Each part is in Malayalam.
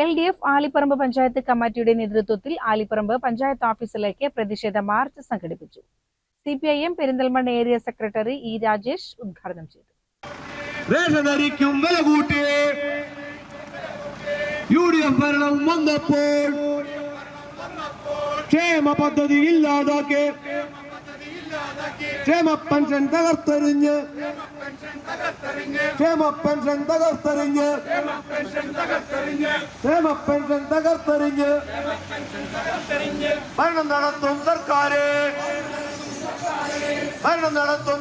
LDF ആലിപ്പറമ്പ് പഞ്ചായത്ത് കമ്മിറ്റിയുടെ നേതൃത്വത്തിൽ ആലിപ്പറമ്പ് പഞ്ചായത്ത് ഓഫീസിലേക്ക് പ്രതിഷേധ മാർച്ച് സംഘടിപ്പിച്ചു. CPIM Perinthalmanna area secretary E. Rajesh ഉദ്ഘാടനം ചെയ്തു. റേഷനരിക്കും വില കൂട്ടി UDF ഭരണം വന്നപ്പോൾ ക്ഷേമ പദ്ധതി ഇല്ലാതാക്കി ക്ഷേമ പെൻഷൻ തകർത്തെറിഞ്ഞ് ഭരണം നടത്തും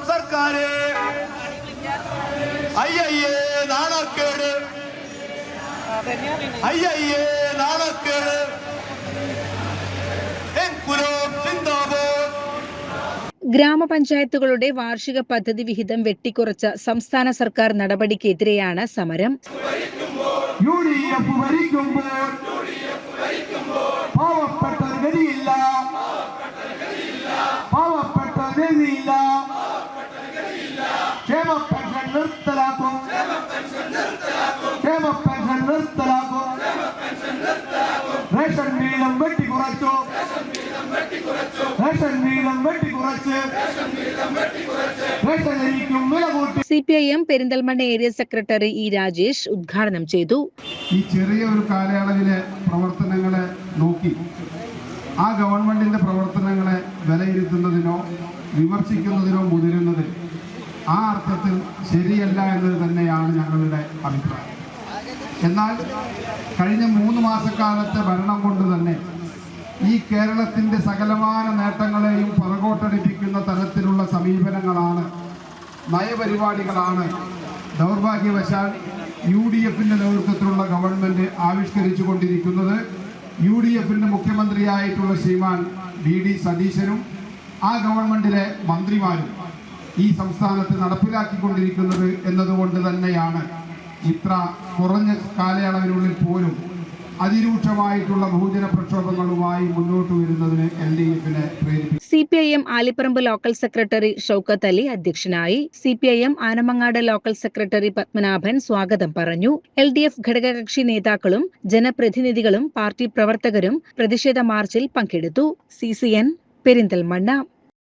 സർക്കാര് അയ്യയ്യേ നാണക്കേട് ഗ്രാമപഞ്ചായത്തുകളുടെ വാർഷിക പദ്ധതി വിഹിതം വെട്ടിക്കുറച്ച സംസ്ഥാന സർക്കാർ നടപടിക്കെതിരെയാണ് സമരം. UDF ഭരിക്കുമ്പോൾ പാവപ്പെട്ട ഗതിയില്ല, ക്ഷേമ പെൻഷൻ നിർത്തലാക്കും, റേഷൻ വീതം വെട്ടിക്കുറച്ചു, റേഷനരിക്കും വില കൂട്ടി. CPIM Perinthalmanna area secretary E. Rajesh ഉദ്ഘാടനം ചെയ്തു. ഈ ചെറിയ ഒരു കാലയളവിലെ പ്രവർത്തനങ്ങളെ നോക്കി ആ ഗവൺമെന്റിന്റെ പ്രവർത്തനങ്ങളെ വിലയിരുത്തുന്നതിനോ വിമർശിക്കുന്നതിനോ മുതിരുന്നത് ആ അർത്ഥത്തിൽ ശരിയല്ല എന്നത് തന്നെയാണ് ഞങ്ങളുടെ അഭിപ്രായം. എന്നാൽ കഴിഞ്ഞ 3 മാസക്കാലത്തെ ഭരണം കൊണ്ട് തന്നെ ഈ കേരളത്തിന്റെ സകലമാന നേട്ടങ്ങളെയും പുറകോട്ടടിപ്പിക്കുന്ന തരത്തിലുള്ള സമീപനങ്ങളാണ്, നയപരിപാടികളാണ് ദൗർഭാഗ്യവശാൽ UDFന്റെ നേതൃത്വത്തിലുള്ള ഗവൺമെന്റ് ആവിഷ്കരിച്ചു കൊണ്ടിരിക്കുന്നത്. UDFന്റെ മുഖ്യമന്ത്രിയായിട്ടുള്ള ശ്രീമാൻ DD സതീശനും ആ ഗവൺമെന്റിലെ മന്ത്രിമാരും ഈ സംസ്ഥാനത്ത് നടപ്പിലാക്കിക്കൊണ്ടിരിക്കുന്നത് എന്നതുകൊണ്ട് തന്നെയാണ് ഇത്ര കുറഞ്ഞ കാലയളവിനുള്ളിൽ പോലും അതിരൂക്ഷമായിട്ടുള്ള ബഹുജന പ്രക്ഷോഭങ്ങളുമായി മുന്നോട്ട് വരുന്നതിന് LDFനെ പ്രേരിപ്പിച്ചു. CPIM Aliparamba local secretary Shoukath Ali അധ്യക്ഷനായി. CPIM Anamangad local secretary Padmanabhan സ്വാഗതം പറഞ്ഞു. LDF ഘടകകക്ഷി നേതാക്കളും ജനപ്രതിനിധികളും പാർട്ടി പ്രവർത്തകരും പ്രതിഷേധ മാർച്ചിൽ പങ്കെടുത്തു. CCN പെരിന്തൽമണ്ണ.